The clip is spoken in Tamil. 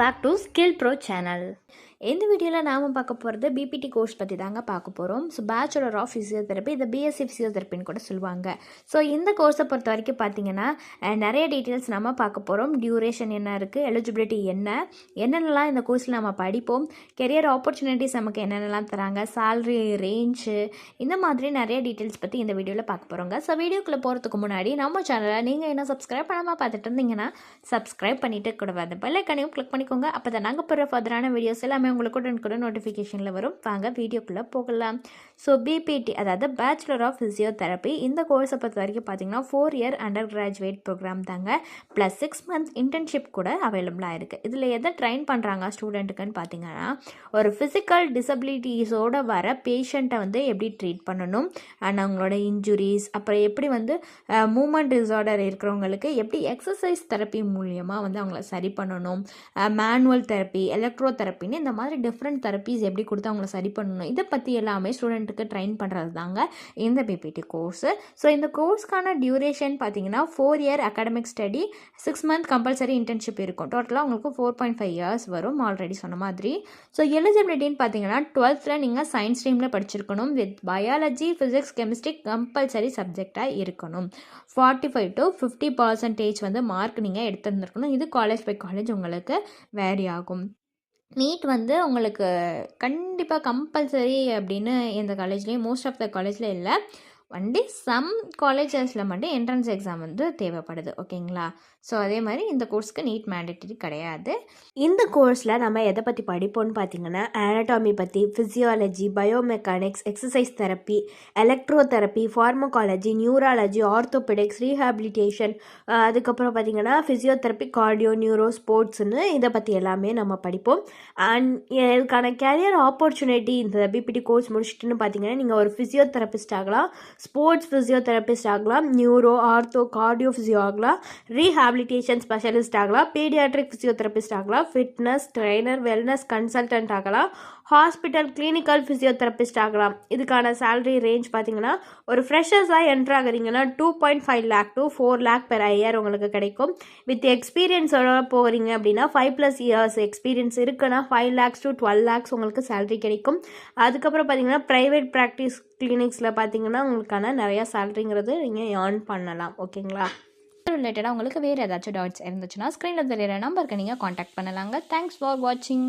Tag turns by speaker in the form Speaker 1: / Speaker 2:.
Speaker 1: Back to skill bro channel. இந்த வீடியோவில் நாம் பார்க்க போகிறது பிபிடி கோர்ஸ் பற்றி தாங்க பார்க்க போகிறோம். ஸோ பேச்சுலர் ஆஃப் ஃபிசியோதெரப்பி, இதை பிஎஸ்சி ஃபிசியோதெரப்பின்னு கூட சொல்லுவாங்க. ஸோ இந்த கோர்ஸை பொறுத்த வரைக்கும் பார்த்தீங்கன்னா நிறைய டீட்டெயில்ஸ் நம்ம பார்க்க போகிறோம். டியூரேஷன் என்ன இருக்குது, எலிஜிபிலிட்டி என்னென்னலாம் இந்த கோர்ஸில் நம்ம படிப்போம், கெரியர் ஆப்பர்ச்சுனிட்டிஸ் நமக்கு என்னென்னலாம் தராங்க, சேலரி ரேஞ்சு, இந்த மாதிரி நிறைய டீட்டெயில்ஸ் பற்றி இந்த வீடியோவில் பார்க்க போகிறோங்க. ஸோ வீடியோக்குள்ளே போகிறதுக்கு முன்னாடி நம்ம சேனலை நீங்கள் என்ன சப்ஸ்கிரைப் பண்ணாமல் பார்த்துட்டு இருந்தீங்கன்னா சப்ஸ்கிரைப் பண்ணிவிட்டு கூட வந்து பெல் ஐக்கானையும் கிளிக் பண்ணிக்கோங்க. அப்போ தான் நாங்கள் போகிற ஃபர்தரான வீடியோஸ் எல்லாமே உங்களுக்கு கூட நோட்டிஃபிகேஷனில் வரும். வாங்க வீடியோக்குள்ளே போகலாம். ஸோ பிபிடி, அதாவது பேச்சுலர் ஆஃப் ஃபிசியோதெரப்பி, இந்த கோர்ஸை பொறுத்த வரைக்கும் பார்த்தீங்கன்னா 4 இயர் அண்டர் கிராஜுவேட் ப்ரோக்ராம் தாங்க. ப்ளஸ் 6 மந்த்ஸ் இன்டர்ன்ஷிப் கூட அவைலபிளாக இருக்குது. இதில் எதை ட்ரைன் பண்ணுறாங்க ஸ்டூடெண்ட்டுக்குன்னு பார்த்தீங்கன்னா, ஒரு ஃபிசிக்கல் டிசபிலிட்டிஸோடு வர பேஷண்ட்டை வந்து எப்படி ட்ரீட் பண்ணணும், அண்ட் அவங்களோட இன்ஜுரிஸ், அப்புறம் எப்படி வந்து மூமெண்ட் டிஸார்டர் இருக்கிறவங்களுக்கு எப்படி எக்ஸசைஸ் தெரப்பி மூலியமாக வந்து அவங்கள சரி பண்ணணும், மேனுவல் தெரப்பி, எலக்ட்ரோ தெரப்பின்னு இந்த மாதிரி டிஃப்ரெண்ட் தெரப்பீஸ் எப்படி கொடுத்து அவங்கள சரி பண்ணணும், இதை பற்றி எல்லாமே ஸ்டூடெண்ட்டுக்கு ட்ரைன் பண்ணுறது தாங்க இந்த பிபிடி கோர்ஸு. ஸோ இந்த கோர்ஸ்க்கான டியூரேஷன் பார்த்தீங்கன்னா 4 year academic study, 6 month compulsory internship இருக்கும். டோட்டலாக உங்களுக்கு 4.5 இயர்ஸ் வரும், ஆல்ரெடி சொன்ன மாதிரி. ஸோ எலிஜிபிலிட்டின்னு பார்த்தீங்கன்னா 12th நீங்கள் சயின்ஸ் ஸ்ட்ரீமில் படிச்சிருக்கணும், with biology, physics, chemistry compulsory சப்ஜெக்டாக இருக்கணும். 45 to 50% வந்து மார்க் நீங்கள் எடுத்துருந்துருக்கணும். இது காலேஜ் பை காலேஜ் உங்களுக்கு வேரி ஆகும். நீட் வந்து உங்களுக்கு கண்டிப்பாக கம்பல்சரி அப்படின்னு எந்த காலேஜ்லேயும், மோஸ்ட் ஆஃப் த காலேஜில் இல்லை, ஒன்லி சம் காலேஜஸில் மட்டும் என்ட்ரன்ஸ் எக்ஸாம் வந்து தேவைப்படுது. ஓகேங்களா? ஸோ அதே மாதிரி இந்த கோர்ஸ்க்கு நீட் மேண்டேட்டரி கிடையாது. இந்த கோர்ஸில் நம்ம எதை பற்றி படிப்போம்னு பார்த்தீங்கன்னா, ஆனட்டாமி பற்றி, physiology, biomechanics, exercise therapy, electro therapy, pharmacology, neurology, orthopaedics, rehabilitation, அதுக்கப்புறம் பார்த்தீங்கன்னா ஃபிசியோதெரப்பி, கார்டியோ, நியூரோ, ஸ்போர்ட்ஸ்னு இதை பற்றி எல்லாமே நம்ம படிப்போம். அண்ட் இதுக்கான கேரியர் ஆப்பர்ச்சுனிட்டி, இந்த பிபிடி கோர்ஸ் முடிச்சுட்டுன்னு பார்த்தீங்கன்னா நீங்கள் ஒரு ஃபிசியோதெரபிஸ்ட் ஆகலாம், ஸ்போர்ட்ஸ் ஃபிசியோதெரபிஸ்ட் ஆகலாம், நியூரோ, ஆர்த்தோ, கார்டியோ ஃபிசியோ ஆகலாம், ரீஹாபிலிட்டேஷன் ஸ்பெஷலிஸ்ட் ஆகலாம், பீடியாட்ரிக் ஃபிசியோதெரபிஸ்ட் ஆகலாம், ஃபிட்னஸ் ட்ரெய்னர், வெல்னஸ் கன்சல்டன்ட் ஆகலாம், ஹாஸ்பிட்டல் கிளினிக்கல் ஃபிசியோதெரபிஸ்ட் ஆகலாம். இதுக்கான சேலரி ரேஞ்ச் பார்த்தீங்கன்னா ஒரு ஃப்ரெஷர்ஸாக enter ஆகுறீங்கன்னா 2.5 lakh to 4 lakh per year உங்களுக்கு கிடைக்கும். வித் எக்ஸ்பீரியன்ஸோட போகிறீங்க அப்படின்னா 5+ years எக்ஸ்பீரியன்ஸ் இருக்குன்னா 5 lakhs to 12 lakhs உங்களுக்கு சேலரி கிடைக்கும். அதுக்கப்புறம் பார்த்தீங்கன்னா ப்ரைவேட் ப்ராக்டிஸ் கிளினிக்ஸில் பார்த்தீங்கன்னா உங்களுக்கான நிறையா சேலரிங்கிறது நீங்கள் ஏர்ன் பண்ணலாம். ஓகேங்களா? ரிலேட்டடாக உங்களுக்கு வேறு ஏதாச்சும் டவுட்ஸ் இருந்துச்சுன்னா ஸ்க்ரீனில் தெரியிற நம்பருக்கு நீங்கள் காண்டாக்ட் பண்ணலாங்க. தேங்க்ஸ் ஃபார் வாட்சிங்.